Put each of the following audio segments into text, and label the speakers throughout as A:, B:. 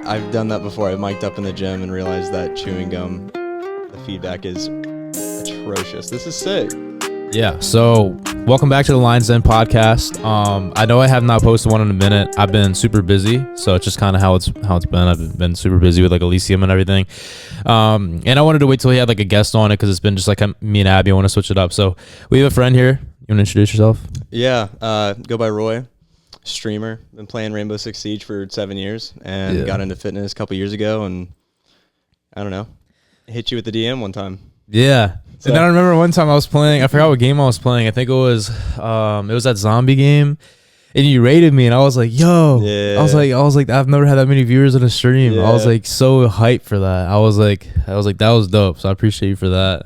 A: I've done that before. I mic'd up in the gym and realized that chewing gum, the feedback is atrocious. This is sick.
B: Yeah, so welcome back to the Lion's Den podcast. I know I have not posted one in a minute. I've been super busy, so it's just kind of how it's been. I've been super busy with like Elysium and everything. And I wanted to wait till he had like a guest on it because it's been just like me and Abby. I want to switch it up. So we have a friend here. You want to introduce yourself?
A: Yeah, go by Roy, streamer. Been playing Rainbow Six Siege for 7 years and got into fitness a couple years ago, and I don't know, hit you with the DM one time.
B: Yeah. So. And then I remember one time I was playing, I forgot what game I was playing. I think it was that zombie game, and you rated me, and I was like, "Yo!" Yeah. I was like, I've never had that many viewers in a stream. Yeah. I was like so hyped for that. I was like, that was dope. So I appreciate you for that.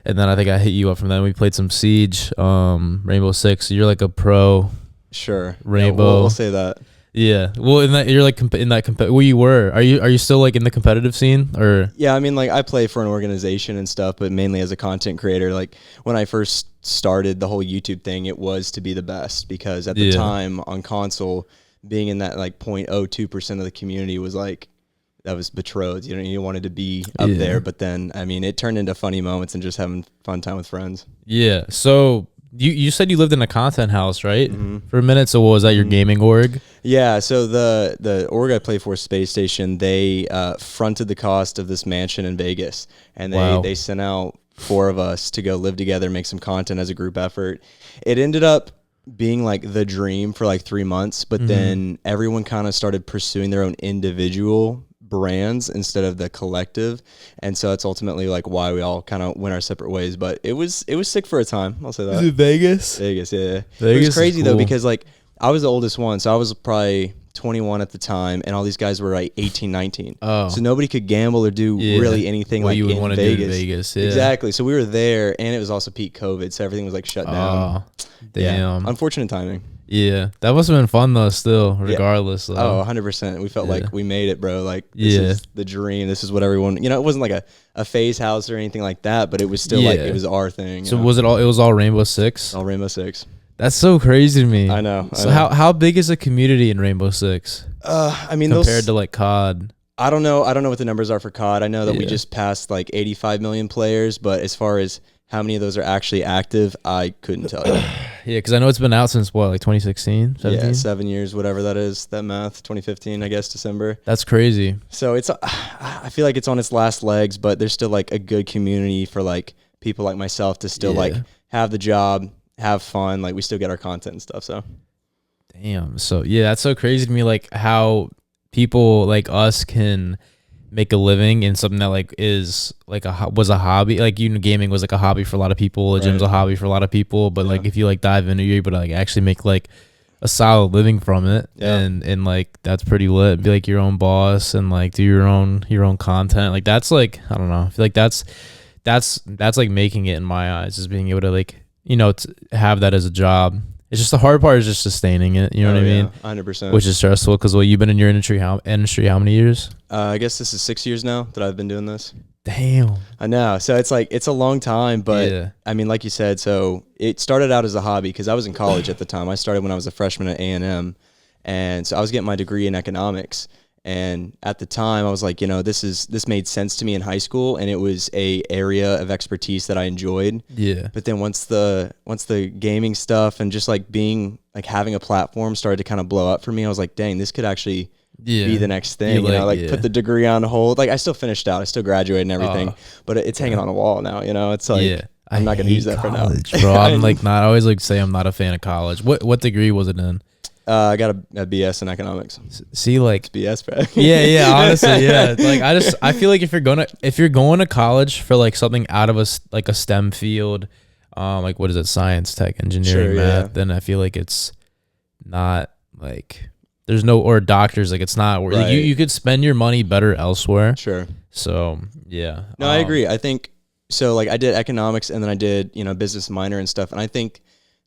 B: And then I think I hit you up from then. We played some Siege, Rainbow Six. You're like a pro.
A: Sure.
B: Rainbow.
A: Yeah, we'll say that.
B: Yeah. Well, you're like in that well, you were. Are you still like in the competitive scene or?
A: Yeah, I mean, like I play for an organization and stuff, but mainly as a content creator. Like when I first started the whole YouTube thing, it was to be the best because at the time on console, being in that like 0.02% of the community was like that was betrothed. You know, you wanted to be up there, but then I mean, it turned into funny moments and just having fun time with friends.
B: Yeah. So. You said you lived in a content house, right? Mm-hmm. For a minute. So what was that, your gaming org?
A: Yeah. So the org I play for, Space Station, they fronted the cost of this mansion in Vegas, and they sent out 4 of us to go live together, make some content as a group effort. It ended up being like the dream for like 3 months, but then everyone kind of started pursuing their own individual brands instead of the collective, and so it's ultimately like why we all kind of went our separate ways. But it was sick for a time, I'll say that.
B: Is it Vegas?
A: Vegas, yeah.
B: Vegas,
A: it was crazy
B: cool.
A: Though, because like I was the oldest one, so I was probably 21 at the time, and all these guys were like 18, 19. Oh. So nobody could gamble or do really anything like
B: you would
A: in
B: Vegas.
A: Do
B: in Vegas. Yeah.
A: Exactly. So we were there, and it was also peak COVID, so everything was like shut down.
B: Oh, damn.
A: Yeah. Unfortunate timing.
B: Yeah, that must have been fun though. Still, regardless.
A: Yeah. Oh, 100%. We felt like we made it, bro. Like this is the dream. This is what everyone. You know, it wasn't like a phase house or anything like that, but it was still like it was our thing.
B: So was it all? It was all Rainbow Six.
A: All Rainbow Six.
B: That's so crazy to me.
A: I know.
B: So how big is the community in Rainbow Six?
A: I mean,
B: compared to like COD.
A: I don't know what the numbers are for COD. I know that we just passed like 85 million players, but as far as how many of those are actually active, I couldn't tell you.
B: Yeah, because I know it's been out since what, like 2016, 17?
A: Yeah, 7 years, whatever that is, that math, 2015, I guess, December.
B: That's crazy.
A: So I feel like it's on its last legs, but there's still like a good community for like people like myself to still like have the job, have fun. Like we still get our content and stuff, so.
B: Damn. So yeah, that's so crazy to me, like how people like us can make a living in something that like is like was a hobby. Like, you know, gaming was like a hobby for a lot of people. The gym's a hobby for a lot of people, but like if you like dive into it, you're able to like actually make like a solid living from it. And like that's pretty lit. Be like your own boss and like do your own content. Like that's like, I don't know, I feel like that's like making it in my eyes, is being able to like, you know, to have that as a job. It's just the hard part is just sustaining it. You know what I mean?
A: 100%.
B: Which is stressful because, well, you've been in your industry how many years?
A: I guess this is 6 years now that I've been doing this.
B: Damn.
A: I know. So it's like, it's a long time, but I mean, like you said, so it started out as a hobby because I was in college at the time. I started when I was a freshman at A&M. And so I was getting my degree in economics. And at the time I was like, you know, this made sense to me in high school, and it was a area of expertise that I enjoyed. Yeah. But then once the gaming stuff and just like being like having a platform started to kind of blow up for me, I was like, dang, this could actually be the next thing. You know, like put the degree on hold. Like I still finished out, I still graduated and everything, but it's hanging on the wall now, you know. It's like I'm not gonna use that
B: college,
A: for now.
B: Bro, I'm like not I always like say I'm not a fan of college. What degree was it in?
A: I got a BS in economics.
B: See, like
A: it's BS, bro.
B: yeah, honestly, yeah. Like I feel like if you're going to college for like something out of a STEM field, like what is it, science, tech, engineering, math, then I feel like it's not like there's no, or doctors, like it's not like you could spend your money better elsewhere.
A: Sure.
B: So yeah.
A: No, I agree. I think so. Like I did economics and then I did, you know, business minor and stuff, and I think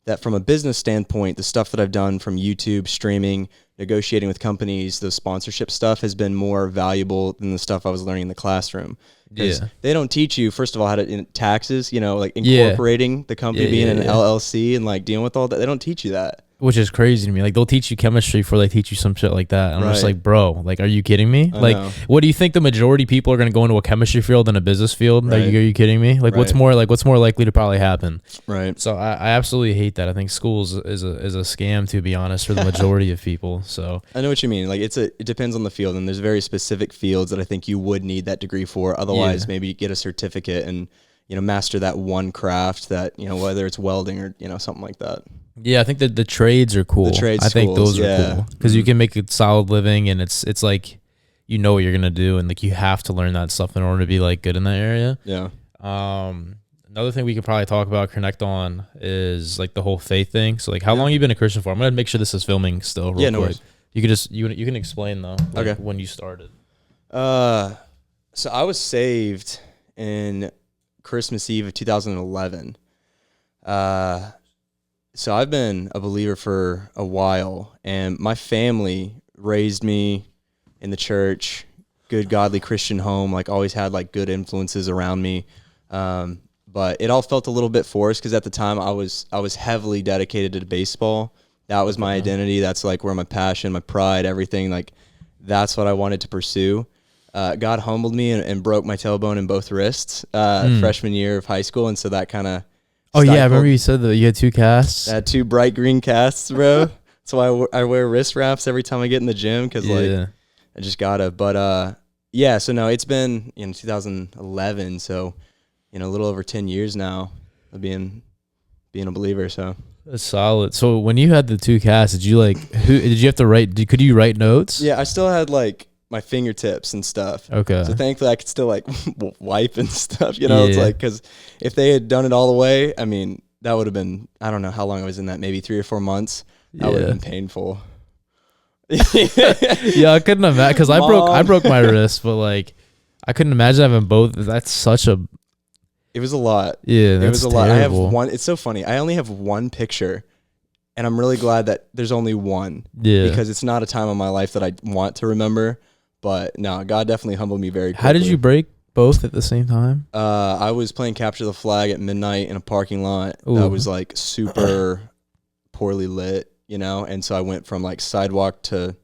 A: that from a business standpoint, the stuff that I've done from YouTube, streaming, negotiating with companies, the sponsorship stuff has been more valuable than the stuff I was learning in the classroom. Because they don't teach you, first of all, how to taxes, you know, like incorporating the company, being an LLC and like dealing with all that. They don't teach you that.
B: which is crazy to me. Like they'll teach you chemistry before they teach you some shit like that. And I'm just like, bro, like, are you kidding me?
A: I
B: like,
A: know.
B: what do you think the majority of people are going to go into a chemistry field than a business field?
A: Right.
B: Like, are you kidding me? Like, what's more likely to probably happen?
A: Right.
B: So I absolutely hate that. I think schools is a scam, to be honest, for the majority of people. So
A: I know what you mean. Like it depends on the field, and there's very specific fields that I think you would need that degree for. Otherwise, maybe you get a certificate and master that one craft that whether it's welding or something like that.
B: Yeah, I think that the trades are cool. I think those are cool because you can make a solid living, and it's like what you're gonna do, and like you have to learn that stuff in order to be like good in that area.
A: Yeah.
B: Another thing we could probably talk about, connect on, is like the whole faith thing. So like, how long you been a Christian for? I'm gonna make sure this is filming still. Real quick.
A: Worries.
B: You could just you can explain though. Like,
A: okay.
B: When you started.
A: So I was saved in Christmas Eve of 2011. So I've been a believer for a while, and my family raised me in the church, good, godly Christian home, like always had like good influences around me. But it all felt a little bit forced because at the time I was heavily dedicated to baseball. That was my identity. That's like where my passion, my pride, everything, like that's what I wanted to pursue. God humbled me and broke my tailbone in both wrists freshman year of high school, and so that kind of
B: I remember you said that you had 2 casts.
A: I had 2 bright green casts, bro. That's why I wear wrist wraps every time I get in the gym because like I just gotta. But so no, it's been 2011, so a little over 10 years now of being a believer. So
B: that's solid. So when you had the 2 casts, did you did you have to write? Could you write notes?
A: Yeah, I still had like my fingertips and stuff.
B: Okay.
A: So thankfully I could still like wipe and stuff, It's like, because if they had done it all the way, I mean, that would have been, I don't know how long I was in that, maybe 3 or 4 months. That would have been painful.
B: Yeah, I couldn't imagine, because I broke my wrist, but like I couldn't imagine having both. That's such a.
A: It was a lot.
B: Yeah, that's
A: it was a
B: terrible.
A: lot. I have one. It's so funny. I only have one picture, and I'm really glad that there's only one.
B: Yeah.
A: Because it's not a time in my life that I want to remember. But no, God definitely humbled me very quickly.
B: How did you break both at the same time?
A: I was playing capture the flag at midnight in a parking lot that was like super poorly lit, and so I went from like sidewalk to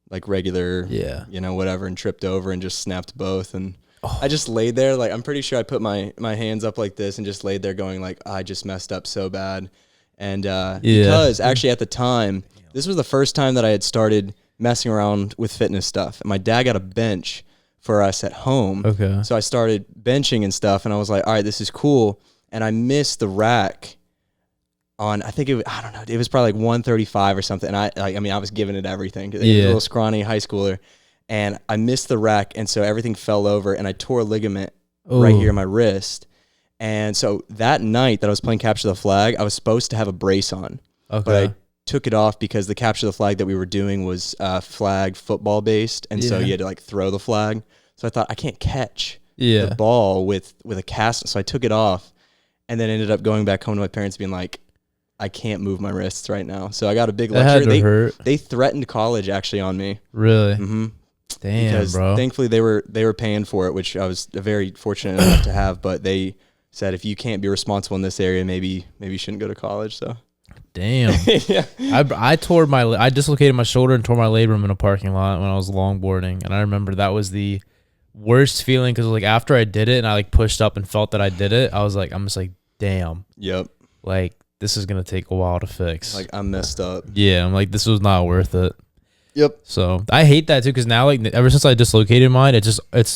A: like regular, whatever, and tripped over and just snapped both. And I just laid there, like I'm pretty sure I put my hands up like this and just laid there going like, I just messed up so bad. And because actually at the time, this was the first time that I had started messing around with fitness stuff. And my dad got a bench for us at home.
B: Okay.
A: So I started benching and stuff, and I was like, all right, this is cool. And I missed the rack on, I think I don't know, it was probably like 135 or something. And I was giving it everything. It was a little scrawny high schooler. And I missed the rack, and so everything fell over, and I tore a ligament right here in my wrist. And so that night that I was playing Capture the Flag, I was supposed to have a brace on. Okay. But I took it off because the Capture the Flag that we were doing was flag football based, and so you had to like throw the flag. So I thought I can't catch the ball with a cast, so I took it off, and then ended up going back home to my parents being like, I can't move my wrists right now. So I got a big lecture. They threatened college actually on me.
B: Really? Mm-hmm. Damn,
A: because
B: bro.
A: Thankfully they were paying for it, which I was very fortunate enough to have. But they said if you can't be responsible in this area, maybe you shouldn't go to college. So.
B: Damn. I dislocated my shoulder and tore my labrum in a parking lot when I was longboarding, and I remember that was the worst feeling because like after I did it and I like pushed up and felt that I did it, I'm just like, damn.
A: Yep.
B: Like this is gonna take a while to fix.
A: Like I'm messed up.
B: Yeah, I'm like this was not worth it.
A: Yep.
B: So I hate that too because now like ever since I dislocated mine,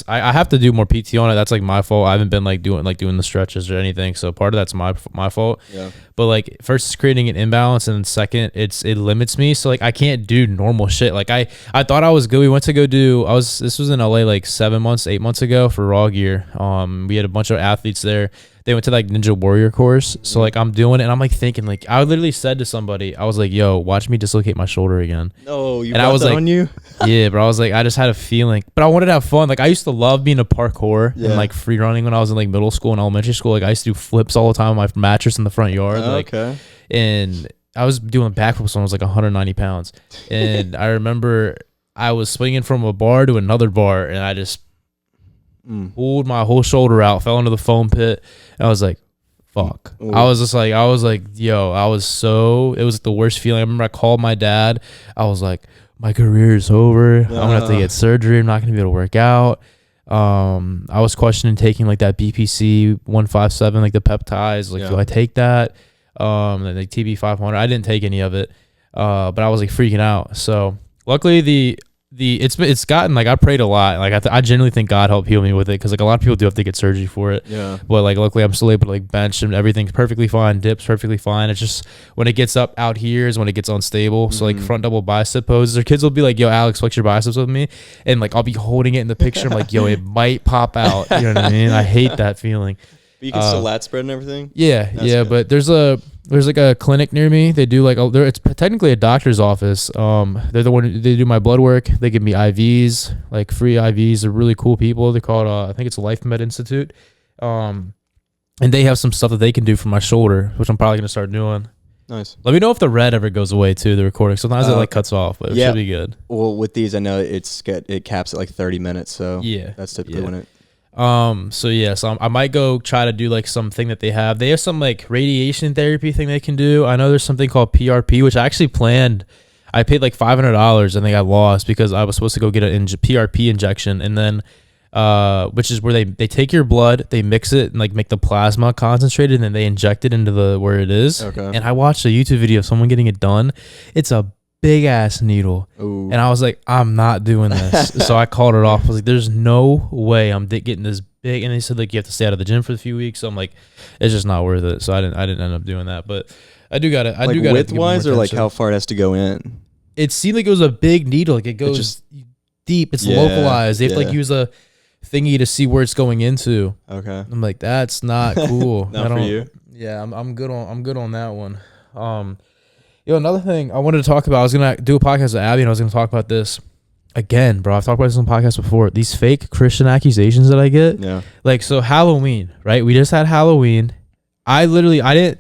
B: I have to do more PT on it. That's like my fault. I haven't been like doing the stretches or anything. So part of that's my fault.
A: Yeah.
B: But like first it's creating an imbalance, and then second it limits me. So like I can't do normal shit. Like I thought I was good. We went to go do. This was in LA like 8 months ago for Raw Gear. We had a bunch of athletes there. They went to like Ninja Warrior course. So like I'm doing it and I'm like thinking like I literally said to somebody, I was like, yo, watch me dislocate my shoulder again.
A: No, you
B: and I was like,
A: on you?
B: Yeah, but I was like, I just had a feeling. But I wanted to have fun. Like I used to love being a parkour and like free running when I was in like middle school and elementary school. Like I used to do flips all the time on my mattress in the front yard.
A: Okay.
B: And I was doing backflips when I was like 190 pounds. And I remember I was swinging from a bar to another bar and I just pulled my whole shoulder out, fell into the foam pit, and I was like, fuck. I was like, yo, it was the worst feeling. I remember I called my dad. I was like, my career is over. I'm gonna have to get surgery. I'm not gonna be able to work out. I was questioning taking like that BPC 157, like the peptides. Like, do I take that? Like TB 500. I didn't take any of it. But I was like freaking out. So luckily it's gotten, like, I prayed a lot. Like I genuinely think God helped heal me with it, because like a lot of people do have to get surgery for it. Yeah. But like luckily I'm still able to like bench and everything's perfectly fine. Dips perfectly fine. It's just when it gets up out here is when it gets unstable. So like front double bicep poses, or kids will be like, yo, Alex, flex your biceps with me, and like I'll be holding it in the picture. I'm like, yo, it might pop out. You know what I mean? I hate that feeling.
A: But you can still lat spread and everything?
B: Yeah. That's good. But there's like a clinic near me. They do like, it's technically a doctor's office. They're the one, they do my blood work. They give me IVs, like free IVs. They're really cool people. They're called, I think it's Life Med Institute. And they have some stuff that they can do for my shoulder, which I'm probably going to start doing. Nice. Let me know if the red ever goes away too, the recording. Sometimes it like cuts off, but it should be good.
A: Well, with these, I know it caps at like 30 minutes. So yeah, that's typically when it.
B: So I might go try to do like something that they have. They have some like radiation therapy thing they can do. I know there's something called PRP, which I actually planned. I paid like $500 and they got lost because I was supposed to go get an PRP injection, and then which is where they take your blood, they mix it and like make the plasma concentrated, and then they inject it into where it is. Okay. And I watched a YouTube video of someone getting it done. It's a big ass needle. Ooh. And I was like, I'm not doing this. So I called it off. I was like, there's no way I'm getting this big. And they said like you have to stay out of the gym for a few weeks. So I'm like, it's just not worth it. So I didn't end up doing that. But I do got it. I do got it.
A: Width wise, or like how far it has to go in?
B: It seemed like it was a big needle. Like it goes just deep. It's localized. They have to like use a thingy to see where it's going into. Okay. I'm like, that's not cool.
A: Not for you.
B: Yeah, I'm good on that one. Yo, another thing I wanted to talk about, I was going to do a podcast with Abby, and I was going to talk about this again, bro. I've talked about this on podcasts before. These fake Christian accusations that I get. Yeah. Like, so Halloween, right? We just had Halloween. I didn't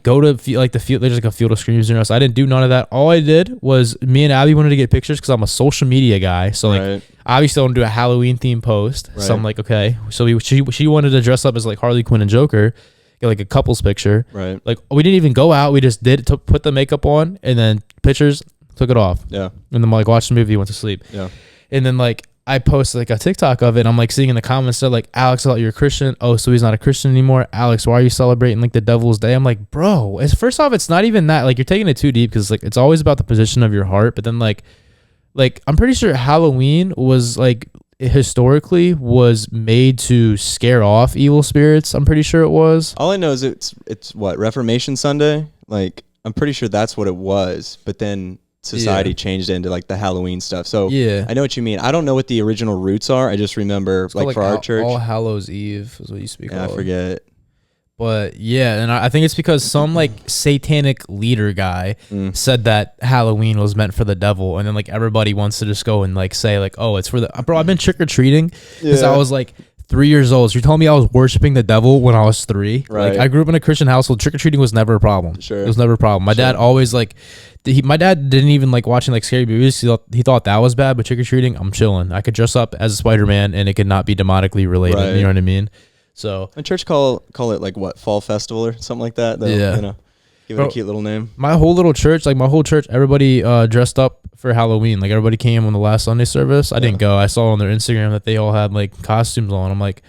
B: go to the field. There's like a field of screams near us. I didn't do none of that. All I did was me and Abby wanted to get pictures because I'm a social media guy. So like, obviously I want to do a Halloween themed post. Right. So I'm like, okay. So she wanted to dress up as like Harley Quinn and Joker. Get like a couple's picture. Right. Like we didn't even go out. We just put the makeup on and then pictures, took it off. Yeah. And then like watched the movie, went to sleep. Yeah. And then like I posted like a TikTok of it. And I'm like seeing in the comments, they're like, Alex, I thought you're a Christian. Oh, so he's not a Christian anymore. Alex, why are you celebrating like the Devil's Day? I'm like, bro, first off, it's not even that. Like you're taking it too deep, because like it's always about the position of your heart. But then like I'm pretty sure Halloween was like historically was made to scare off evil spirits. I'm pretty sure it was.
A: All I know is it's what, Reformation Sunday? Like I'm pretty sure that's what it was, but then society changed it into like the Halloween stuff. So yeah, I know what you mean. I don't know what the original roots are. I just remember like for our church,
B: All Hallows Eve is what you speak of.
A: I forget.
B: But yeah, and I think it's because some like satanic leader guy said that Halloween was meant for the devil, and then like everybody wants to just go and like say like, oh, it's for the bro. I've been trick or treating because I was like 3 years old. So you're telling me I was worshiping the devil when I was 3? Right. Like I grew up in a Christian household. Trick or treating was never a problem. Sure, it was never a problem. My dad always like. My dad didn't even like watching like scary movies. He thought that was bad, but trick or treating, I'm chilling. I could dress up as a Spider-Man and it could not be demonically related. Right. You know what I mean? So
A: my church call it like what, fall festival or something like that. Yeah, you know, give it a cute little name.
B: My whole little church, like my whole church, everybody dressed up for Halloween. Like everybody came on the last Sunday service. I didn't go. I saw on their Instagram that they all had like costumes on. I'm like,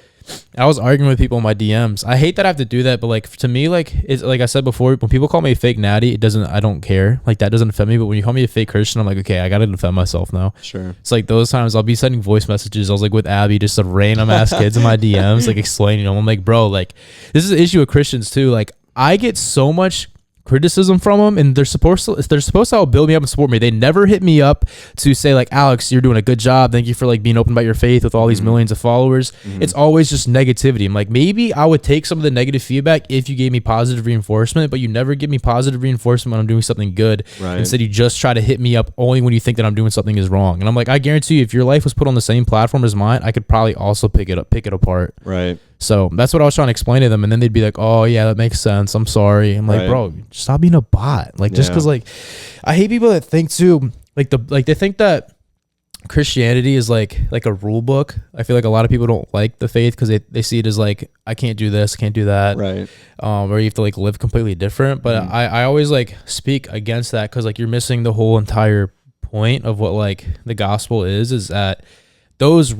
B: I was arguing with people in my DMs. I hate that I have to do that, but like to me, like it's like I said before, when people call me a fake natty, I don't care. Like that doesn't offend me. But when you call me a fake Christian, I'm like, okay, I gotta defend myself now. Sure. It's like those times I'll be sending voice messages. I was like with Abby, just some random ass kids in my DMs, like explaining them. I'm like, bro, like this is an issue with Christians too. Like I get so much criticism from them, and they're supposed to help build me up and support me. They never hit me up to say like, Alex, you're doing a good job, thank you for like being open about your faith with all these millions of followers. It's always just negativity. I'm like, maybe I would take some of the negative feedback if you gave me positive reinforcement, but you never give me positive reinforcement when I'm doing something good. Right. Instead you just try to hit me up only when you think that I'm doing something is wrong. And I'm like, I guarantee you, if your life was put on the same platform as mine, I could probably also pick it apart. Right. So that's what I was trying to explain to them. And then they'd be like, oh yeah, that makes sense. I'm sorry. I'm like, bro, stop being a bot. Like just cause like, I hate people that think too, like they think that Christianity is like a rule book. I feel like a lot of people don't like the faith because they see it as like, I can't do this, can't do that,
A: right?
B: Or you have to like live completely different. But I always like speak against that because like you're missing the whole entire point of what like the gospel is that those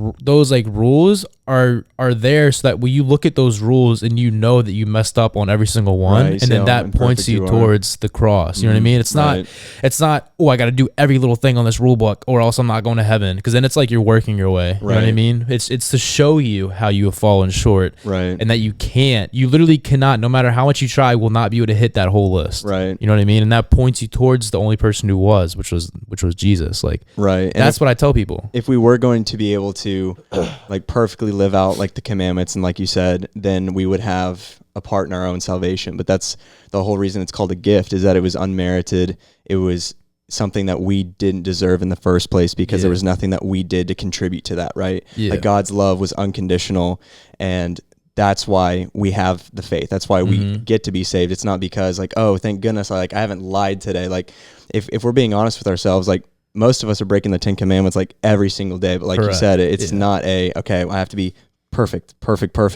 B: like rules are there so that when you look at those rules and you know that you messed up on every single one, and then that points you towards the cross. You know what I mean? It's not oh, I got to do every little thing on this rule book or else I'm not going to heaven, because then it's like you're working your way. You know what I mean? It's to show you how you have fallen short, and that you literally cannot, no matter how much you try, will not be able to hit that whole list. You know what I mean? And that points you towards the only person who was, which was Jesus. Like, and that's what I tell people.
A: If we were going to be able to like perfectly live out like the commandments and like you said, then we would have a part in our own salvation. But that's the whole reason it's called a gift, is that it was unmerited. It was something that we didn't deserve in the first place because there was nothing that we did to contribute to that, right? Like God's love was unconditional, and that's why we have the faith. That's why we get to be saved. It's not because like, oh, thank goodness I haven't lied today. Like if we're being honest with ourselves, like most of us are breaking the 10 commandments like every single day. But like you said, it's not okay, I have to be perfect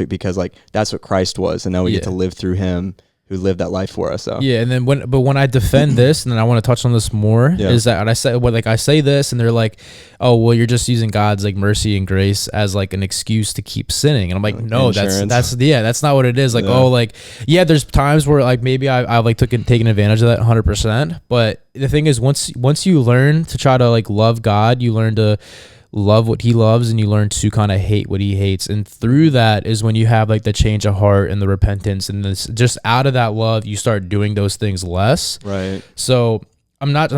A: because like that's what Christ was, and now we get to live through him who lived that life for us. So
B: and then when I defend this, and then I want to touch on this more, is that I say this and they're like, oh well, you're just using God's like mercy and grace as like an excuse to keep sinning. And I'm like, no, that's not what it is. Like, oh, like, there's times where like maybe I've like taken advantage of that 100%. But the thing is, once you learn to try to like love God, you learn to love what he loves, and you learn to kind of hate what he hates. And through that is when you have like the change of heart and the repentance, and this just out of that love you start doing those things less. So it's not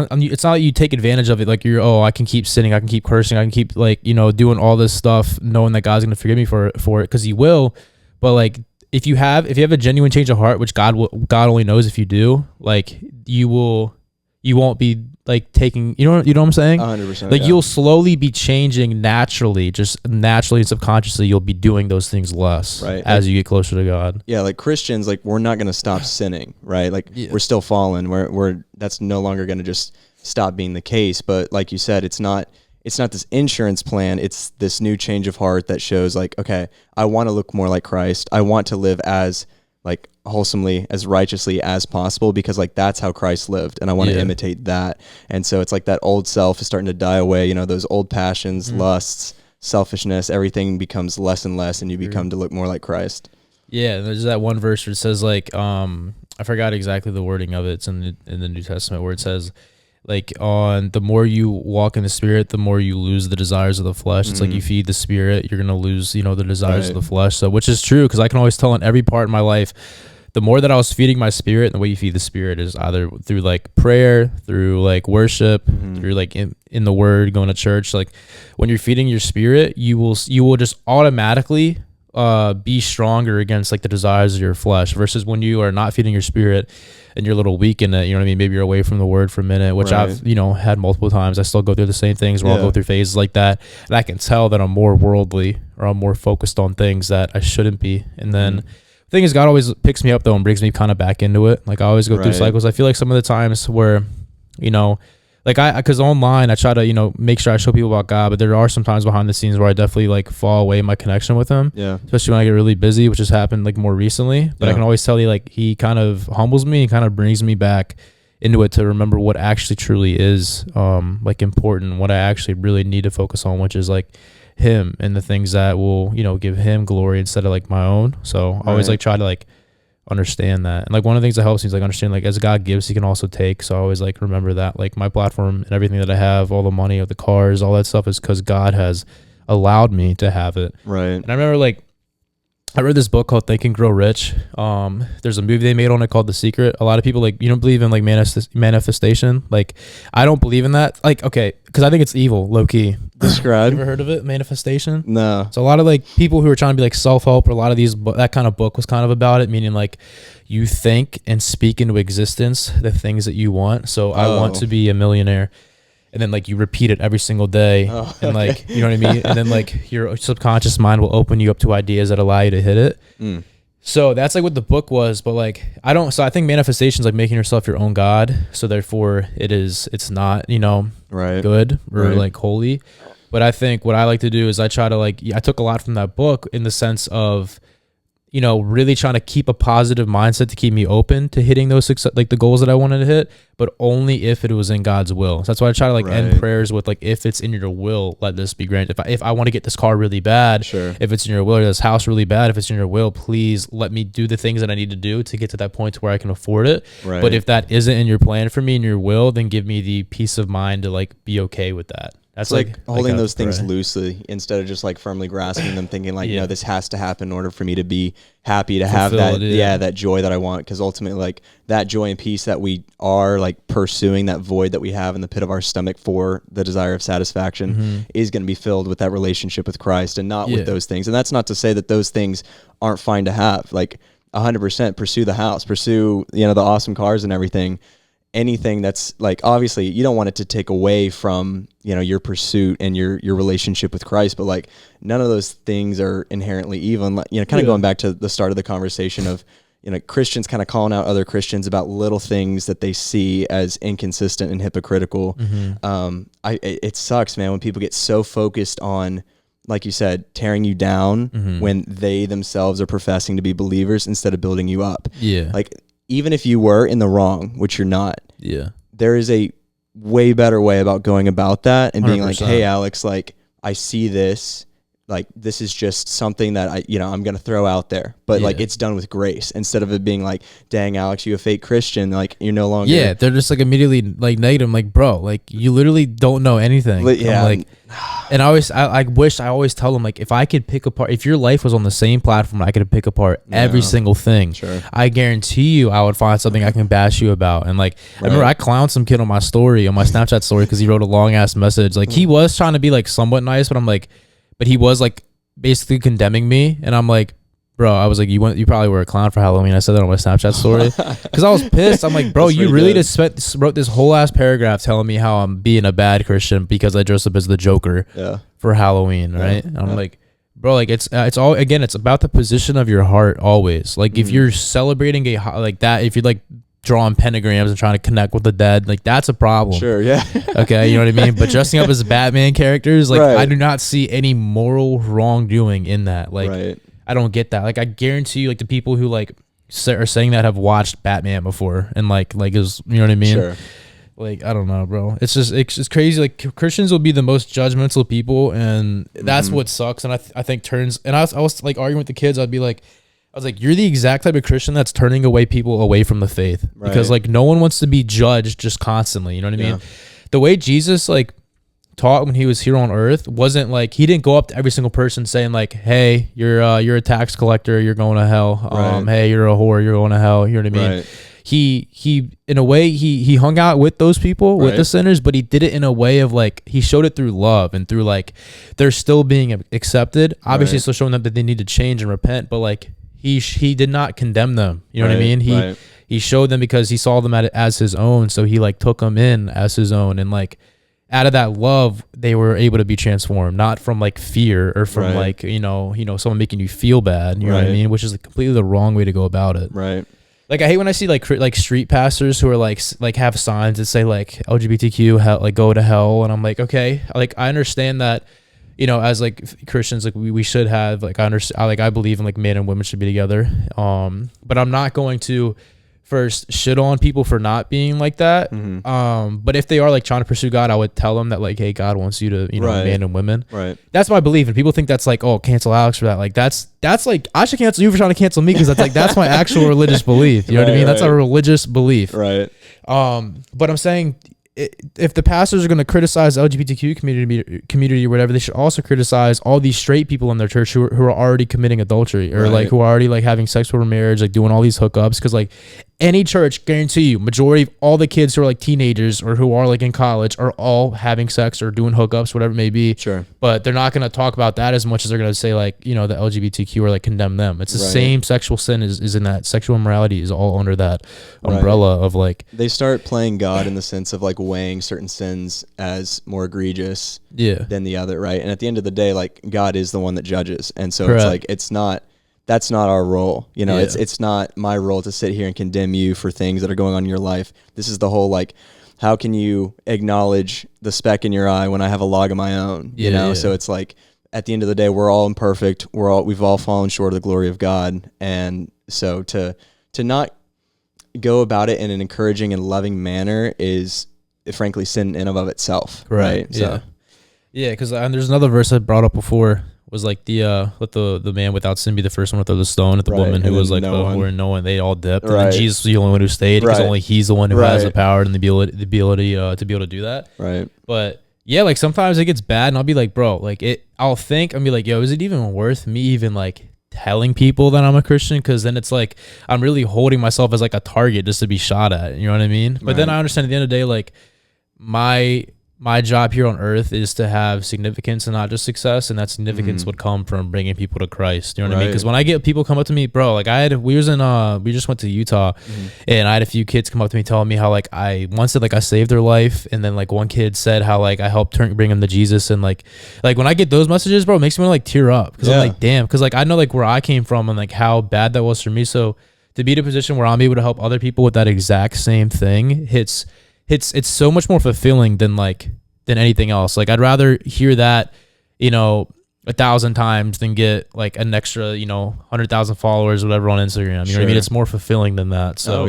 B: like you take advantage of it, like I can keep sinning, I can keep cursing, I can keep like, doing all this stuff knowing that God's gonna forgive me for it, because he will. But like if you have a genuine change of heart, which God only knows if you do, like you won't be like taking, you know what I'm saying?
A: 100%.
B: Like you'll slowly be changing naturally and subconsciously you'll be doing those things less as you get closer to God. Yeah,
A: like Christians, like we're not going to stop sinning, right? Like we're still fallen. We're that's no longer going to just stop being the case. But like you said, it's not this insurance plan. It's this new change of heart that shows like, okay, I want to look more like Christ. I want to live as like wholesomely, as righteously as possible, because like that's how Christ lived, and I want to imitate that. And so it's like that old self is starting to die away, those old passions, lusts, selfishness, everything becomes less and less, and you become to look more like Christ.
B: There's that one verse where it says like I forgot exactly the wording of it. It's in the New Testament, where it says like the more you walk in the Spirit, the more you lose the desires of the flesh. It's like you feed the Spirit, you're gonna lose the desires of the flesh. So which is true, because I can always tell in every part of my life, the more that I was feeding my spirit, and the way you feed the Spirit is either through like prayer, through like worship, through like in the Word, going to church. Like when you're feeding your spirit, you will just automatically be stronger against like the desires of your flesh, versus when you are not feeding your spirit and you're a little weak in it. You know what I mean? Maybe you're away from the Word for a minute, which I've had multiple times. I still go through the same things where I'll go through phases like that, and I can tell that I'm more worldly, or I'm more focused on things that I shouldn't be. And then the thing is, God always picks me up though and brings me kind of back into it. Like I always go through cycles. I feel like some of the times where, like because online I try to, make sure I show people about God, but there are some times behind the scenes where I definitely like fall away in my connection with him. Especially when I get really busy, which has happened like more recently. But I can always tell you, like, he kind of humbles me and kind of brings me back into it to remember what actually truly is like important, what I actually really need to focus on, which is like him and the things that will, give him glory instead of like my own. So I always like try to like understand that. And like one of the things that helps me is like understand, like, as God gives, he can also take. So I always like remember that, like, my platform and everything that I have, all the money, or the cars, all that stuff, is because God has allowed me to have it. And I remember, like, I read this book called Think and Grow Rich. There's a movie they made on it called The Secret. A lot of people, like, you don't believe in like manifestation. Like, I don't believe in that. Like, okay, because I think it's evil, low key.
A: Describe.
B: You ever heard of it? Manifestation?
A: No.
B: So a lot of like people who are trying to be like self-help, or a lot of these, that kind of book was kind of about it, meaning like you think and speak into existence the things that you want. So I want to be a millionaire. And then like you repeat it every single day, and like, you know what I mean? And then like your subconscious mind will open you up to ideas that allow you to hit it. So that's like what the book was. But like, so I think manifestation is like making yourself your own God. So therefore it's not, good or like holy. But I think what I like to do is I try to I took a lot from that book in the sense of, really trying to keep a positive mindset to keep me open to hitting those the goals that I wanted to hit, but only if it was in God's will. So that's why I try to end prayers with if it's in your will, let this be granted. If I want to get this car really bad, if it's in your will, or this house really bad, if it's in your will, please let me do the things that I need to do to get to that point to where I can afford it. Right. But if that isn't in your plan for me, in your will, then give me the peace of mind to be okay with that. That's
A: it's holding those things loosely instead of just firmly grasping them, thinking this has to happen in order for me to be happy, to have that, that joy that I want. Because ultimately, that joy and peace that we are pursuing, that void that we have in the pit of our stomach for the desire of satisfaction, is going to be filled with that relationship with Christ and not with those things. And that's not to say that those things aren't fine to have. 100% pursue the house, pursue the awesome cars and everything. Anything that's obviously you don't want it to take away from your pursuit and your relationship with Christ, but none of those things are inherently evil. And kind of going back to the start of the conversation of Christians kind of calling out other Christians about little things that they see as inconsistent and hypocritical. It sucks, man, when people get so focused on, like you said, tearing you down when they themselves are professing to be believers instead of building you up. Even if you were in the wrong, which you're not, there is a way better way about going about that and being 100%. Hey, Alex, I see this, this is just something that I'm going to throw out there, but it's done with grace instead of it being dang, Alex, you a fake Christian. You're no longer. Yeah.
B: They're just immediately negative. I'm bro, you literally don't know anything. And I always tell them, if I could pick apart, if your life was on the same platform, I could pick apart every single thing. Sure. I guarantee you I would find something I can bash you about. And I remember I clowned some kid on my Snapchat story because he wrote a long ass message. He was trying to be somewhat nice, but I'm but he was basically condemning me. And I'm bro, I was you probably were a clown for Halloween. I said that on my Snapchat story because I was pissed. I'm bro, you really just wrote this whole ass paragraph telling me how I'm being a bad Christian because I dressed up as the Joker for Halloween, right? And I'm bro, it's all, again, it's about the position of your heart always. If you're celebrating that, if you're drawing pentagrams and trying to connect with the dead, that's a problem.
A: Sure, yeah.
B: Okay, you know what I mean? But dressing up as Batman characters, I do not see any moral wrongdoing in that. I don't get that. I guarantee you, the people who are saying that have watched Batman before and is, you know what I mean?
A: Sure.
B: I don't know, bro. It's just crazy. Christians will be the most judgmental people, and that's what sucks. And I think turns. And I was arguing with the kids. I was you're the exact type of Christian that's turning away people away from the faith, because no one wants to be judged just constantly. You know what I mean? The way Jesus taught when he was here on earth wasn't he didn't go up to every single person saying hey, you're a tax collector, you're going to hell. Hey, you're a whore, you're going to hell. You know what I mean? He in a way he hung out with those people, with the sinners, but he did it in a way of he showed it through love and through they're still being accepted. Obviously, still showing them that they need to change and repent, but he did not condemn them. You know what I mean? He showed them because he saw them as his own, so he took them in as his own, and out of that love, they were able to be transformed, not from fear or from someone making you feel bad. You know what I mean? Which is completely the wrong way to go about it.
A: Right.
B: I hate when I see street pastors who are have signs that say LGBTQ hell, go to hell, and I'm okay, I understand that, as Christians, we should have I believe in man and women should be together, but I'm not going to first shit on people for not being like that. But if they are trying to pursue God, I would tell them that hey, God wants you to man and women.
A: Right.
B: That's my belief, and people think that's oh, cancel Alex for that. That's I should cancel you for trying to cancel me, because that's my actual religious belief. You know what I mean? That's a religious belief.
A: Right.
B: But I'm saying, if the pastors are going to criticize the LGBTQ community or whatever, they should also criticize all these straight people in their church who are already committing adultery, or who are already having sex before marriage, doing all these hookups. Because any church, guarantee you, majority of all the kids who are teenagers or who are in college are all having sex or doing hookups, whatever it may be.
A: Sure. But
B: they're not going to talk about that as much as they're going to say the LGBTQ or condemn them. It's the same. Sexual sin is in that. Sexual immorality is all under that umbrella of
A: they start playing God in the sense of weighing certain sins as more egregious than the other, right? And at the end of the day, God is the one that judges, and so Correct. It's not. That's not our role. It's not my role to sit here and condemn you for things that are going on in your life. This is the whole how can you acknowledge the speck in your eye when I have a log of my own? You know, so it's like at the end of the day, we're all imperfect. We've all fallen short of the glory of God, and so to not go about it in an encouraging and loving manner is, frankly, sin in and of itself. Right?
B: Yeah. So. Yeah, because there's another verse I brought up before. Was like let the man without sin be the first one to throw the stone at the woman who was like no one. They all dipped, and then Jesus was the only one who stayed because only he's the one who has the power and the ability to be able to do that.
A: Right.
B: But yeah, like sometimes it gets bad, and I'll be like, bro, like I'll think be like, yo, is it even worth me even like telling people that I'm a Christian? Because then it's like I'm really holding myself as like a target just to be shot at. You know what I mean? But then I understand at the end of the day, like my job here on earth is to have significance and not just success, and that significance would come from bringing people to Christ. You know what I mean? Because when I get people come up to me, bro, like we just went to Utah, and I had a few kids come up to me telling me how like one said like I saved their life, and then like one kid said how like I helped bring them to Jesus, and like when I get those messages, bro, it makes me want to like tear up because I'm like, damn, because like I know like where I came from and like how bad that was for me. So to be in a position where I'm able to help other people with that exact same thing, it's so much more fulfilling than anything else. Like I'd rather hear that, 1,000 times than get like an extra, 100,000 followers, whatever, on Instagram. You know what I mean? It's more fulfilling than that. So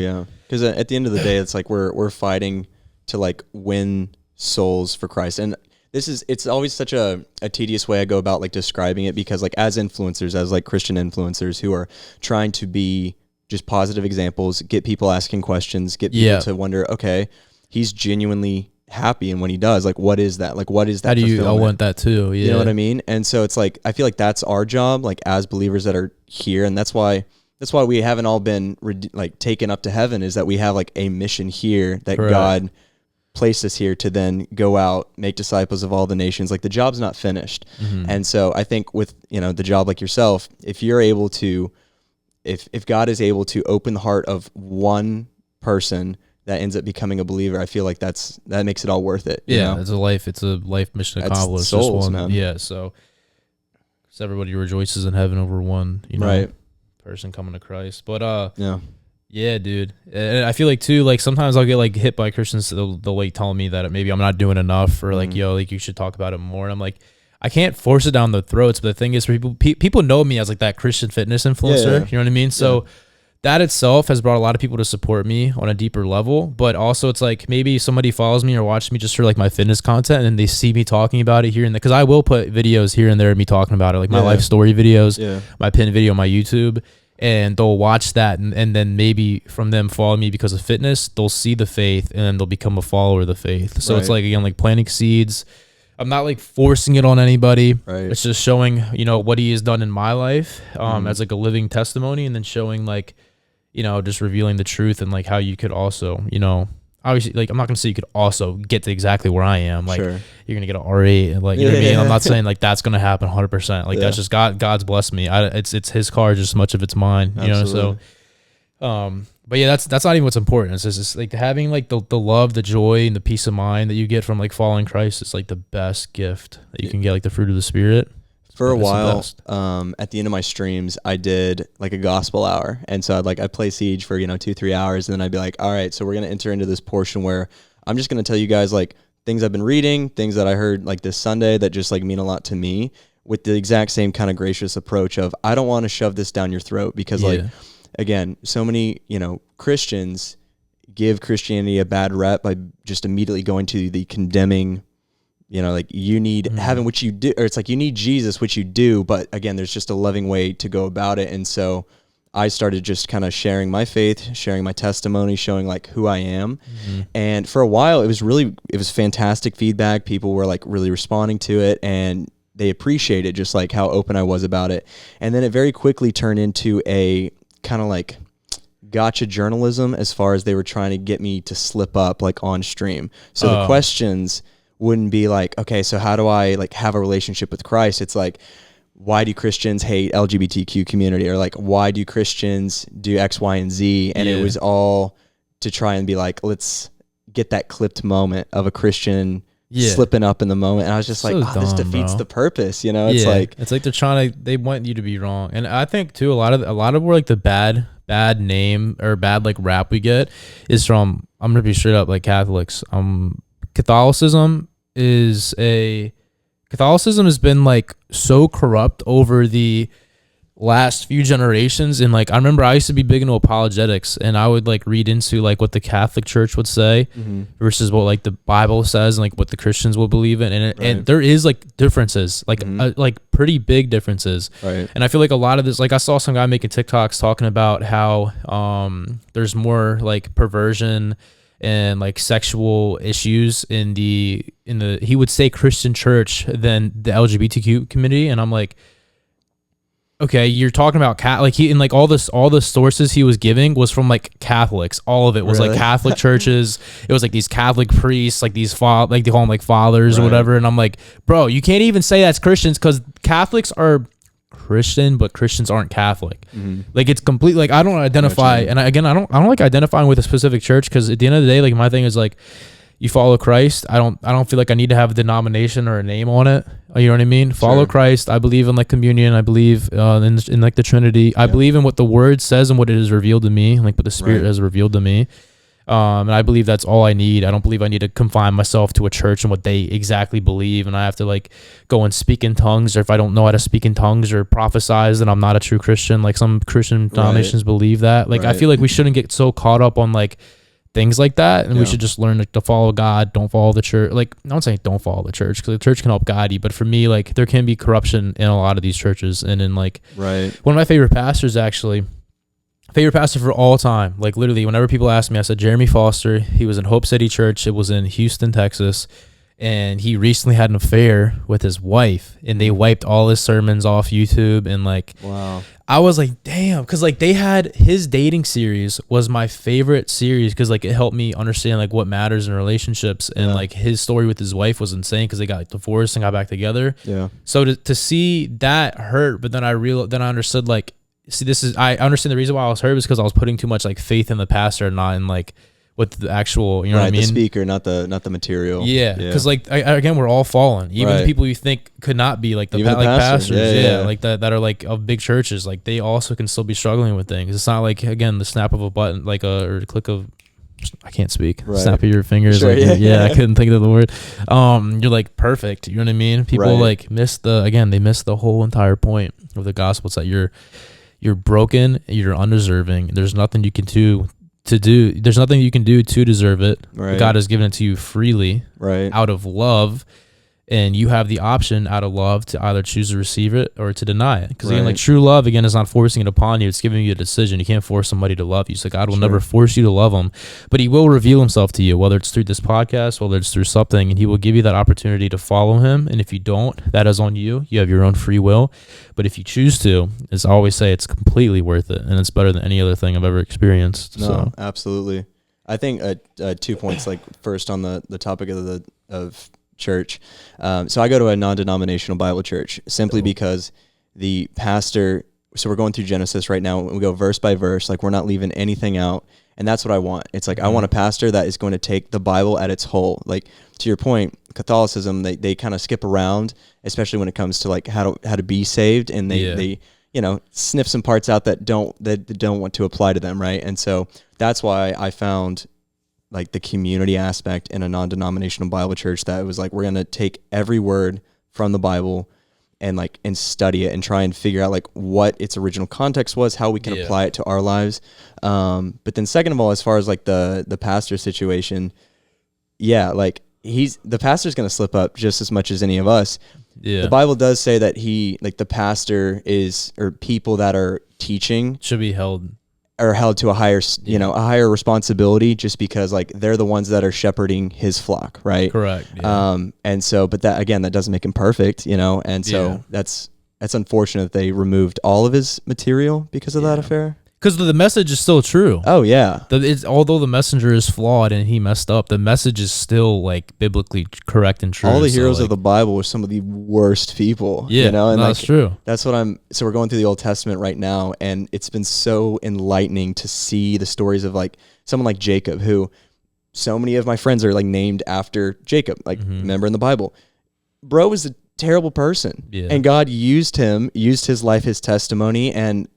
A: because at the end of the day, it's like we're fighting to like win souls for Christ, and it's always such a tedious way I go about like describing it, because like as influencers, as like Christian influencers who are trying to be just positive examples, get people asking questions, get people to wonder, okay, he's genuinely happy in what he does. Like, what is that? Like, what is that?
B: How do you? I want that too. Yeah.
A: You know what I mean? And so it's like, I feel like that's our job, like as believers that are here. And that's why we haven't all been like taken up to heaven, is that we have like a mission here that God placed us here to then go out, make disciples of all the nations. Like the job's not finished. And so I think with, the job like yourself, if you're able to, if God is able to open the heart of one person that ends up becoming a believer, I feel like that makes it all worth it.
B: Yeah, it's a life mission accomplished.
A: Souls, man.
B: Yeah, so everybody rejoices in heaven over one, person coming to Christ. But yeah, dude. And I feel like too, like sometimes I'll get like hit by Christians. They'll like tell me that maybe I'm not doing enough, or like, yo, like you should talk about it more. And I'm like, I can't force it down their throats. But the thing is, for people know me as like that Christian fitness influencer. You know what I mean? So that itself has brought a lot of people to support me on a deeper level. But also it's like maybe somebody follows me or watches me just for like my fitness content, and they see me talking about it here and there, because I will put videos here and there of me talking about it, like my life story videos, my pin video on my YouTube, and they'll watch that, and then maybe from them follow me because of fitness, they'll see the faith and then they'll become a follower of the faith. So it's like, again, like planting seeds. I'm not like forcing it on anybody. It's just showing, what he has done in my life as like a living testimony, and then showing like, just revealing the truth, and like how you could also, obviously, like I'm not gonna say you could also get to exactly where I am. Like you're gonna get an R8, and like you know what I mean. I'm not saying like that's gonna happen 100%. Like that's just God's blessed me. It's His car just as much of it's mine. So. But yeah, that's not even what's important. It's just like having like the love, the joy, and the peace of mind that you get from like following Christ. It's like the best gift that you can get, like the fruit of the Spirit.
A: For a while, at the end of my streams, I did like a gospel hour. And so I'd play Siege for, 2-3 hours. And then I'd be like, all right, so we're going to enter into this portion where I'm just going to tell you guys like things I've been reading, things that I heard like this Sunday that just like mean a lot to me, with the exact same kind of gracious approach of, I don't want to shove this down your throat, because like, again, so many, Christians give Christianity a bad rep by just immediately going to the condemning, like you need having what you do, or it's like you need Jesus, which you do. But again, there's just a loving way to go about it. And so I started just kind of sharing my faith, sharing my testimony, showing like who I am. And for a while, it was fantastic feedback. People were like really responding to it, and they appreciated just like how open I was about it. And then it very quickly turned into a kind of like gotcha journalism, as far as they were trying to get me to slip up like on stream. So the questions wouldn't be like, okay, so how do I like have a relationship with Christ? It's like, why do Christians hate LGBTQ community? Or like, why do Christians do X, Y, and Z? And it was all to try and be like, let's get that clipped moment of a Christian slipping up in the moment. And I was just so like, this defeats the purpose. It's like
B: they want you to be wrong. And I think too, a lot of where like the bad name or bad like rap we get is from I'm gonna be straight up like Catholics. Catholicism has been like so corrupt over the last few generations, and like I remember I used to be big into apologetics, and I would like read into like what the Catholic Church would say versus what like the Bible says and like what the Christians will believe in, and there is like differences, like like pretty big differences,
A: right?
B: And I feel like a lot of this, like I saw some guy making TikToks talking about how there's more like perversion and like sexual issues in the he would say Christian church than the LGBTQ community, and I'm like, okay, you're talking about like he, and like all the sources he was giving was from like Catholics. All of it was like Catholic churches. It was like these Catholic priests, like these like they call them like fathers or whatever. And I'm like, bro, you can't even say that's Christians because Catholics are Christian, but Christians aren't Catholic. Like it's complete. Like I don't identify, and I don't like identifying with a specific church because at the end of the day, like my thing is like, you follow Christ. I don't feel like I need to have a denomination or a name on it. You know what I mean? Follow Christ. I believe in like communion. I believe in like the Trinity. I believe in what the Word says and what it has revealed to me, like what the Spirit has revealed to me. And I believe that's all I need. I don't believe I need to confine myself to a church and what they exactly believe, and I have to like go and speak in tongues, or if I don't know how to speak in tongues or prophesize, then I'm not a true Christian. Like some Christian denominations believe that. Like I feel like we shouldn't get so caught up on like things like that, and we should just learn to follow God. Don't follow the church. Like I'm not saying don't follow the church because the church can help guide you, but for me, like there can be corruption in a lot of these churches, and in like one of my favorite pastors, actually, favorite pastor for all time. Like literally, whenever people ask me, I said Jeremy Foster. He was in Hope City Church. It was in Houston, Texas. And he recently had an affair with his wife, and they wiped all his sermons off YouTube. And like, wow, I was like, damn, because like they had his dating series was my favorite series because like it helped me understand like what matters in relationships, and like his story with his wife was insane because they got divorced and got back together. Yeah. So to see that hurt, but then I understood like, see, I understand the reason why I was hurt is because I was putting too much like faith in the pastor and not in like with the actual, you know what I mean?
A: The speaker, not the material.
B: Yeah, because like again, we're all fallen. Even the people you think could not be like the pastors, like that are like of big churches, like they also can still be struggling with things. It's not like again the snap of a button, like or a click of, I can't speak. Snap of your fingers. Sure, like, I couldn't think of the word. You're like perfect. You know what I mean? People like miss the whole entire point of the gospel. It's that you're broken, you're undeserving. There's nothing you can do. There's nothing you can do to deserve it. God has given it to you freely, out of love, and you have the option out of love to either choose to receive it or to deny it. Because again, like true love, again, is not forcing it upon you. It's giving you a decision. You can't force somebody to love you. So God will never force you to love them, but He will reveal Himself to you, whether it's through this podcast, whether it's through something, and He will give you that opportunity to follow Him. And if you don't, that is on you. You have your own free will. But if you choose to, as I always say, it's completely worth it, and it's better than any other thing I've ever experienced.
A: No, absolutely. I think 2 points. Like first on the topic of church. So I go to a non-denominational Bible church simply because the pastor. So we're going through Genesis right now. We go verse by verse. Like we're not leaving anything out, and that's what I want. It's like I want a pastor that is going to take the Bible at its whole. Like to your point, Catholicism they kind of skip around, especially when it comes to like how to be saved, and they sniff some parts out that don't want to apply to them, right? And so that's why I found like the community aspect in a non-denominational Bible church that was like we're gonna take every word from the Bible and study it and try and figure out like what its original context was, how we can apply it to our lives. But then second of all, as far as like the pastor situation, like the pastor's going to slip up just as much as any of us. Yeah. The Bible does say that the pastor or people that are teaching
B: should be held
A: to a higher, a higher responsibility, just because like they're the ones that are shepherding his flock, right?
B: Correct. Yeah.
A: And so, but that again, that doesn't make him perfect, and so that's unfortunate that they removed all of his material because of that affair.
B: Because the message is still true.
A: Oh yeah.
B: Although the messenger is flawed and he messed up, the message is still like biblically correct and true.
A: All the heroes of the Bible were some of the worst people.
B: Yeah,
A: and
B: that's true.
A: That's what so we're going through the Old Testament right now, and it's been so enlightening to see the stories of like someone like Jacob, who so many of my friends are like named after Jacob, like remember in the Bible. Bro was a terrible person, and God used his life, his testimony, and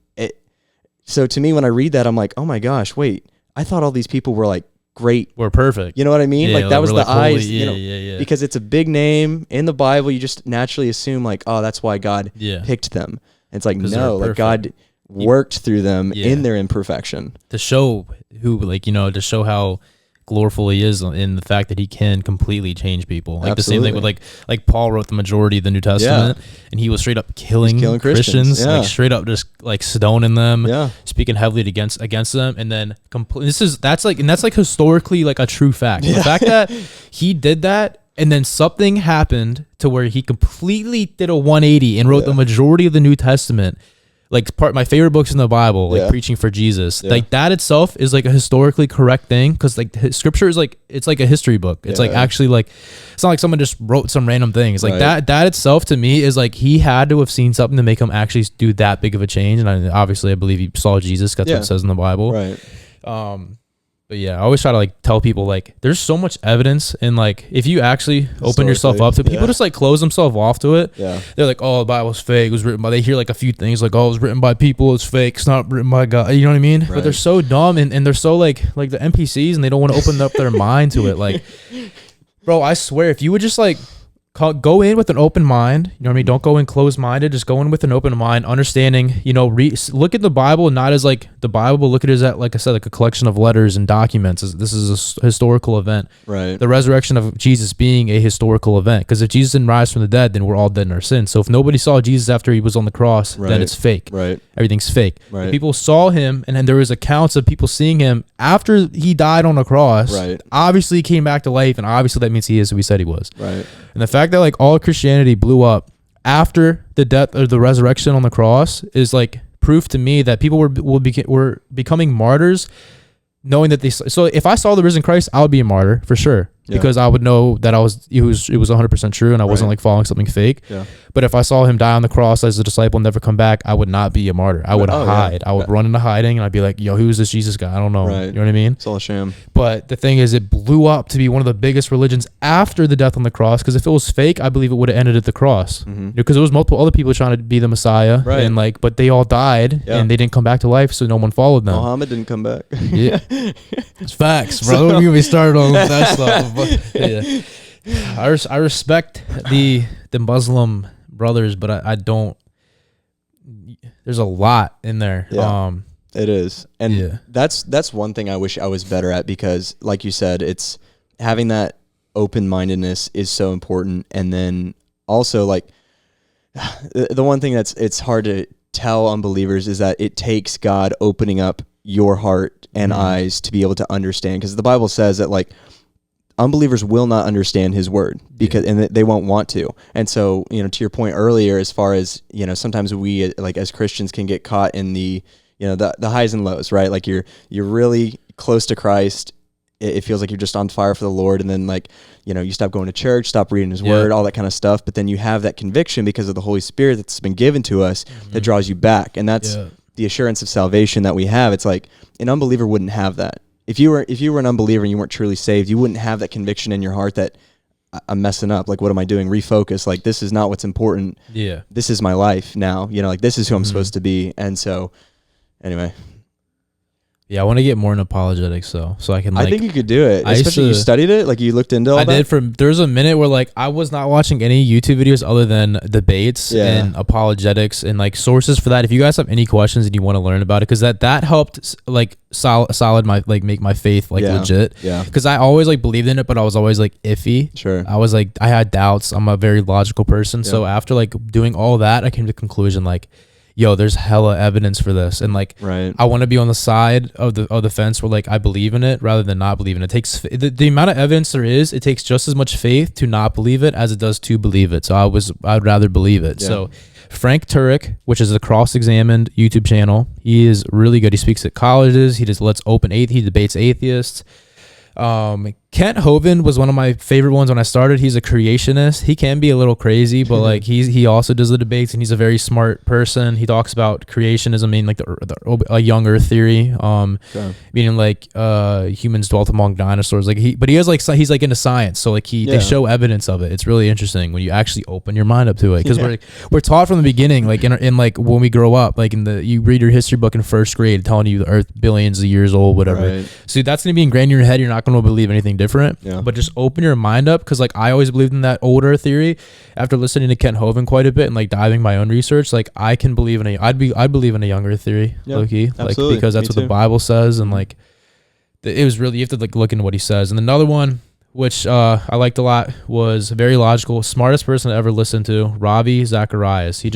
A: so to me, when I read that, I'm like, oh my gosh, wait, I thought all these people were like great.
B: We're perfect.
A: You know what I mean?
B: Yeah,
A: like that was
B: we're
A: the
B: holy.
A: eyes, because it's a big name in the Bible. You just naturally assume like, oh, that's why God picked them. And it's like, no, like God worked through them in their imperfection.
B: To show to show how gloriful he is in the fact that he can completely change people. Like Absolutely. The same thing with like Paul wrote the majority of the New Testament, and he was straight up killing Christians, like straight up just like stoning them, speaking heavily against them, and then that's historically like a true fact. The fact that he did that, and then something happened to where he completely did a 180 and wrote the majority of the New Testament. Like my favorite books in the Bible, like preaching for Jesus, like that itself is like a historically correct thing, because like scripture is like, it's like a history book. It's like actually like, it's not like someone just wrote some random thing. It's like that itself to me is like, he had to have seen something to make him actually do that big of a change. And I believe he saw Jesus. That's what it says in the Bible.
A: Right.
B: But yeah, I always try to like tell people like there's so much evidence, and like if you actually open yourself up to people, just like close themselves off to it. Yeah, they're like, oh, the Bible's fake. It was written by. They hear like a few things like, oh, it was written by people. It's fake. It's not written by God. You know what I mean? Right. But they're so dumb, and they're so like the NPCs, and they don't want to open up their mind to it. Like, bro, I swear, if you would just like go in with an open mind, you know what I mean? Don't go in closed-minded. Just go in with an open mind, understanding, look at the Bible not as like the Bible, but look at it as, like I said, like a collection of letters and documents. This is a historical event. Right. The resurrection of Jesus being a historical event. Because if Jesus didn't rise from the dead, then we're all dead in our sins. So if nobody saw Jesus after he was on the cross, then it's fake. Right. Everything's fake. Right. If people saw him, and then there was accounts of people seeing him after he died on the cross. Right. Obviously he came back to life, and obviously that means he is who he said he was. Right. And the fact that like all Christianity blew up after the death or the resurrection on the cross is like proof to me that people were becoming martyrs, knowing that so if I saw the risen Christ, I would be a martyr for sure. Because I would know that it was 100% true, and I wasn't like following something fake. Yeah. But if I saw him die on the cross as a disciple and never come back, I would not be a martyr. I would hide. I would run into hiding, and I'd be like, yo, who's this Jesus guy? I don't know. Right. You know what I mean?
A: It's all a sham.
B: But the thing is, it blew up to be one of the biggest religions after the death on the cross, because if it was fake, I believe it would have ended at the cross. Because there was multiple other people trying to be the Messiah, and like, but they all died, and they didn't come back to life, so no one followed them.
A: Muhammad didn't come back.
B: Yeah. It's facts, bro. Don't get me started on that stuff. Yeah. I respect the Muslim brothers, but I don't. There's a lot in there.
A: Yeah, it is, and that's one thing I wish I was better at, because, like you said, it's having that open-mindedness is so important, and then also like the one thing it's hard to tell unbelievers is that it takes God opening up your heart and eyes to be able to understand, because the Bible says that like unbelievers will not understand his word and they won't want to. And so, to your point earlier, as far as, sometimes we like as Christians can get caught in the highs and lows, right? Like you're really close to Christ. It feels like you're just on fire for the Lord. And then like, you stop going to church, stop reading his word, all that kind of stuff. But then you have that conviction because of the Holy Spirit that's been given to us that draws you back. And that's the assurance of salvation that we have. It's like an unbeliever wouldn't have that. If you were an unbeliever and you weren't truly saved, you wouldn't have that conviction in your heart that I'm messing up. Like, what am I doing? Refocus. Like, this is not what's important. Yeah. This is my life now. Like, this is who I'm supposed to be. And so, anyway.
B: Yeah, I want to get more in apologetics, so I can. Like,
A: I think you could do it. Especially you studied it, like you looked into all that.
B: I did. There was a minute where like I was not watching any YouTube videos other than debates and apologetics and like sources for that. If you guys have any questions and you want to learn about it, because that helped like solid my like make my faith like legit. Yeah. Because I always like believed in it, but I was always like iffy. Sure. I was like I had doubts. I'm a very logical person, so after like doing all that, I came to the conclusion like, yo, there's hella evidence for this, and like I want to be on the side of the fence where like I believe in it rather than not believe in it. It takes the amount of evidence there is, it takes just as much faith to not believe it as it does to believe it. So I'd rather believe it. Yeah. So Frank Turek, which is a cross-examined YouTube channel, he is really good. He speaks at colleges. He does he debates atheists. Kent Hovind was one of my favorite ones when I started. He's a creationist. He can be a little crazy, but like he also does the debates, and he's a very smart person. He talks about creationism, meaning like a young Earth theory, meaning like humans dwelt among dinosaurs. Like he's like into science, so like they show evidence of it. It's really interesting when you actually open your mind up to it, because we're taught from the beginning, like in like when we grow up, like you read your history book in first grade, telling you the Earth billions of years old, whatever. Right. So that's gonna be ingrained in your head. You're not gonna believe anything different, but just open your mind up, because like I always believed in that old Earth theory. After listening to Kent Hovind quite a bit and like diving my own research, like I can believe in I'd believe in a young Earth theory, low key, like because that's what the Bible says, and like it was really, you have to like look into what he says. And another one which I liked a lot was very logical, smartest person I ever listened to, Ravi Zacharias. He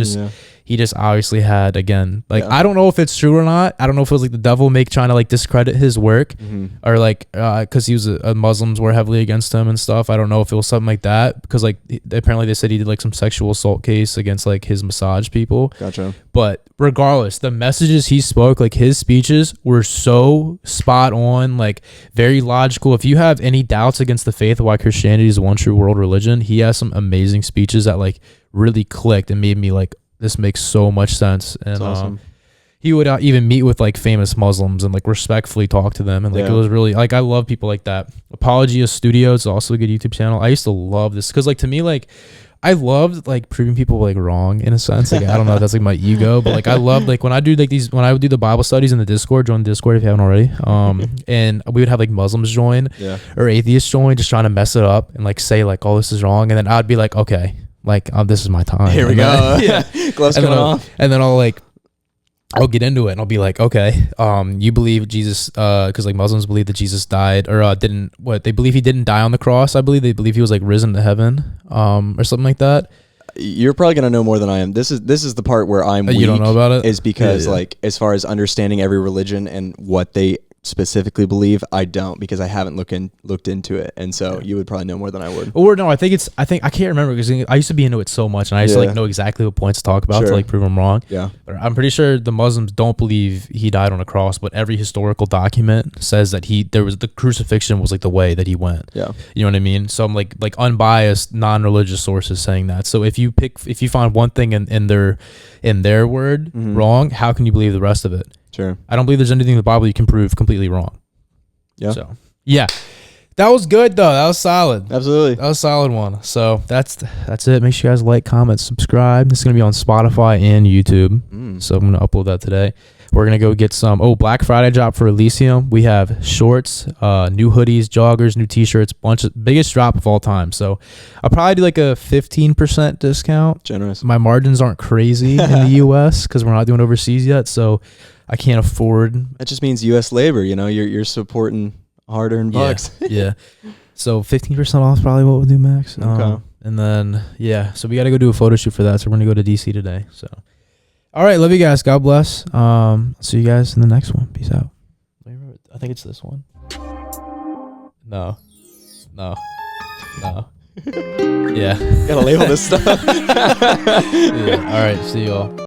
B: just obviously had, again, like I don't know if it's true or not. I don't know if it was like the devil trying to like discredit his work, or like because he was Muslims were heavily against him and stuff. I don't know if it was something like that, because like apparently they said he did like some sexual assault case against like his massage people.
A: Gotcha.
B: But regardless, the messages he spoke, like his speeches were so spot on, like very logical. If you have any doubts against the faith of why Christianity is one true world religion, he has some amazing speeches that like really clicked and made me like, this makes so much sense. And that's awesome. He would even meet with like famous Muslims and like respectfully talk to them, and like it was really like, I love people like that. Apologia Studio is also a good YouTube channel. I used to love this because like to me, like I loved like proving people like wrong in a sense. Like I don't know if that's like my ego, but like I loved like when I do like when I would do the Bible studies in the Discord, join the Discord if you haven't already. And we would have like Muslims join or atheists join, just trying to mess it up and like say like, oh, this is wrong, and then I'd be like, okay, like this is my time.
A: Here we go. Gloves coming off.
B: And then I'll get into it and I'll be like, okay, you believe Jesus, because like Muslims believe that Jesus died or they believe he didn't die on the cross. I believe they believe he was like risen to heaven, or something like that.
A: You're probably gonna know more than I am. This is the part where I'm weak.
B: You don't know about it?
A: Is because like as far as understanding every religion and what they specifically believe, I don't, because I haven't looked into it, and so you would probably know more than I would.
B: Or no, I think I can't remember, because I used to be into it so much, and I used to like know exactly what points to talk about to like prove them wrong. Yeah, but I'm pretty sure the Muslims don't believe he died on a cross, but every historical document says that the crucifixion was like the way that he went. Yeah, you know what I mean. So I'm like unbiased, non-religious sources saying that. So if you find one thing in their word wrong, how can you believe the rest of it?
A: Sure.
B: I don't believe there's anything in the Bible you can prove completely wrong. Yeah. So, yeah. That was good, though. That was solid.
A: Absolutely.
B: That was a solid one. So, that's it. Make sure you guys like, comment, subscribe. This is going to be on Spotify and YouTube. So, I'm going to upload that today. We're going to go get some, Black Friday drop for Elysium. We have shorts, new hoodies, joggers, new t-shirts, biggest drop of all time. So, I'll probably do like a 15% discount.
A: Generous.
B: My margins aren't crazy in the U.S. because we're not doing overseas yet. So, I can't afford.
A: That just means U.S. labor. You know, you're supporting hard-earned bucks.
B: Yeah. So 15% off is probably what we'll do, Max. Okay. And then so we got to go do a photo shoot for that. So we're gonna go to DC today. So, all right, love you guys. God bless. See you guys in the next one. Peace out. I think it's this one. No. Yeah.
A: Gotta label this stuff.
B: Yeah. All right. See you all.